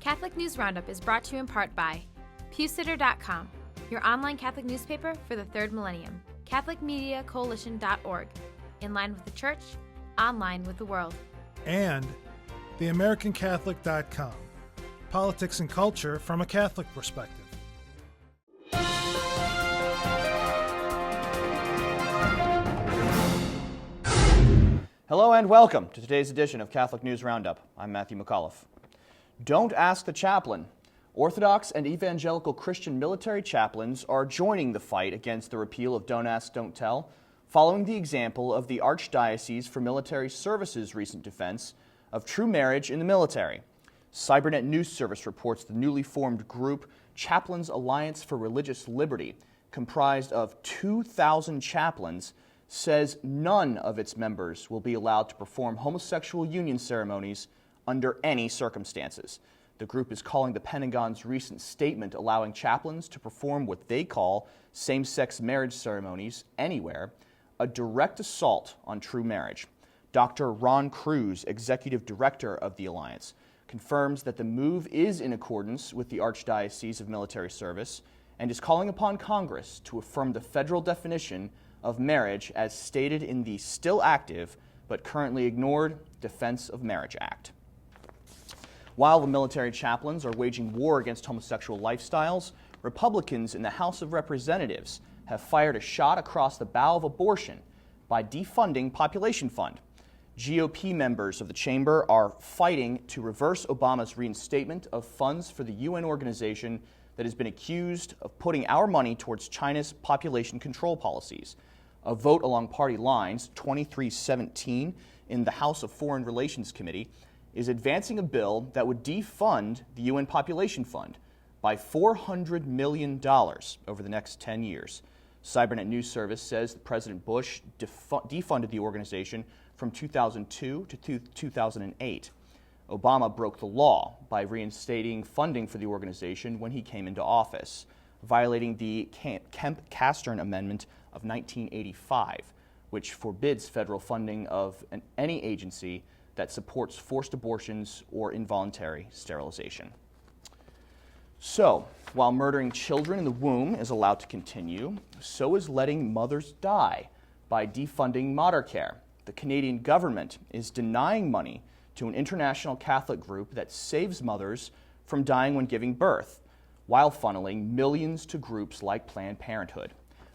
Catholic News Roundup is brought to you in part by PewSitter.com, your online Catholic newspaper for the third millennium, CatholicMediaCoalition.org, in line with the Church, online with the world. And TheAmericanCatholic.com, politics and culture from a Catholic perspective. Hello and welcome to today's edition of Catholic News Roundup. I'm Matthew McAuliffe. Don't ask the chaplain. Orthodox and evangelical Christian military chaplains are joining the fight against the repeal of Don't Ask, Don't Tell, following the example of the Archdiocese for Military Services' recent defense of true marriage in the military. Cybernet News Service reports the newly formed group Chaplains Alliance for Religious Liberty, comprised of 2,000 chaplains, says none of its members will be allowed to perform homosexual union ceremonies under any circumstances. The group is calling the Pentagon's recent statement allowing chaplains to perform what they call same-sex marriage ceremonies anywhere a direct assault on true marriage. Dr. Ron Cruz, executive director of the Alliance, confirms that the move is in accordance with the Archdiocese of Military Service and is calling upon Congress to affirm the federal definition of marriage as stated in the still active but currently ignored Defense of Marriage Act. While the military chaplains are waging war against homosexual lifestyles, Republicans in the House of Representatives have fired a shot across the bow of abortion by defunding Population Fund. GOP members of the chamber are fighting to reverse Obama's reinstatement of funds for the UN organization that has been accused of putting our money towards China's population control policies. A vote along party lines, 23-17, in the House of Foreign Relations Committee, is advancing a bill that would defund the UN Population Fund by $400 million over the next 10 years. Cybernet News Service says that President Bush defunded the organization from 2002 to 2008. Obama broke the law by reinstating funding for the organization when he came into office, violating the Kemp-Castern Amendment of 1985, which forbids federal funding of any agency that supports forced abortions or involuntary sterilization. So, while murdering children in the womb is allowed to continue, so is letting mothers die by defunding Matercare. The Canadian government is denying money to an international Catholic group that saves mothers from dying when giving birth, while funneling millions to groups like Planned Parenthood.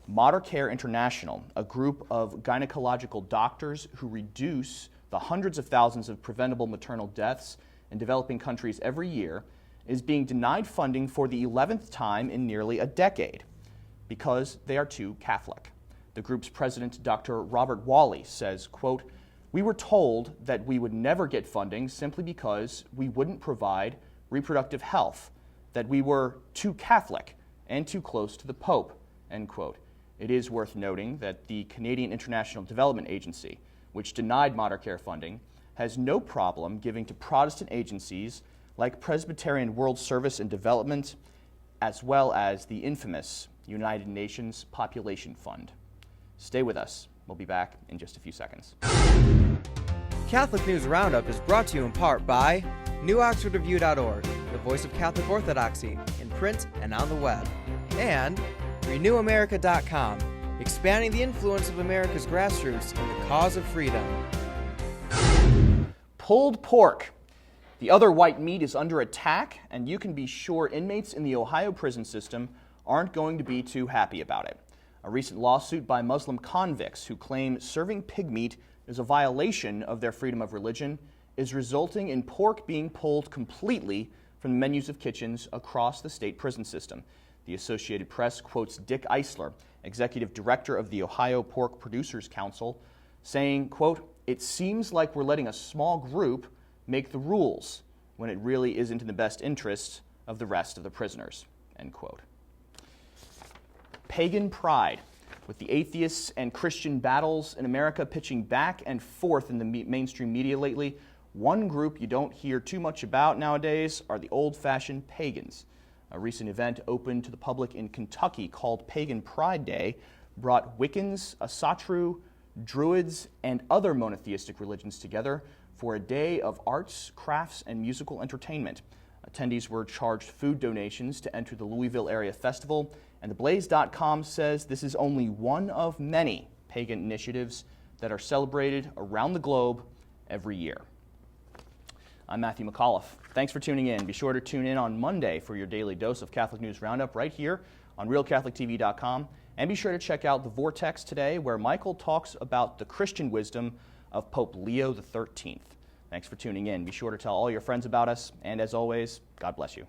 Matercare International, a group of gynecological doctors who reduce the hundreds of thousands of preventable maternal deaths in developing countries every year, is being denied funding for the 11th time in nearly a decade because they are too Catholic. The group's president, Dr. Robert Wally, says, quote, "We were told that we would never get funding simply because we wouldn't provide reproductive health, that we were too Catholic and too close to the Pope," end quote. It is worth noting that the Canadian International Development Agency, which denied Matercare funding, has no problem giving to Protestant agencies like Presbyterian World Service and Development, as well as the infamous United Nations Population Fund. Stay with us. We'll be back in just a few seconds. Catholic News Roundup is brought to you in part by NewOxfordReview.org, the voice of Catholic Orthodoxy, in print and on the web, and RenewAmerica.com, expanding the influence of America's grassroots in the cause of freedom. Pulled pork. The other white meat is under attack, and you can be sure inmates in the Ohio prison system aren't going to be too happy about it. A recent lawsuit by Muslim convicts who claim serving pig meat is a violation of their freedom of religion is resulting in pork being pulled completely from the menus of kitchens across the state prison system. The Associated Press quotes Dick Eisler, executive director of the Ohio Pork Producers Council, saying, quote, "It seems like we're letting a small group make the rules when it really isn't in the best interest of the rest of the prisoners," end quote. Pagan Pride. With the atheists and Christian battles in America pitching back and forth in the mainstream media lately, one group you don't hear too much about nowadays are the old-fashioned pagans. A recent event open to the public in Kentucky called Pagan Pride Day brought Wiccans, Asatru, Druids, and other monotheistic religions together for a day of arts, crafts, and musical entertainment. Attendees were charged food donations to enter the Louisville Area Festival, and theblaze.com says this is only one of many pagan initiatives that are celebrated around the globe every year. I'm Matthew McAuliffe. Thanks for tuning in. Be sure to tune in on Monday for your daily dose of Catholic News Roundup right here on RealCatholicTV.com. And be sure to check out The Vortex today, where Michael talks about the Christian wisdom of Pope Leo XIII. Thanks for tuning in. Be sure to tell all your friends about us. And as always, God bless you.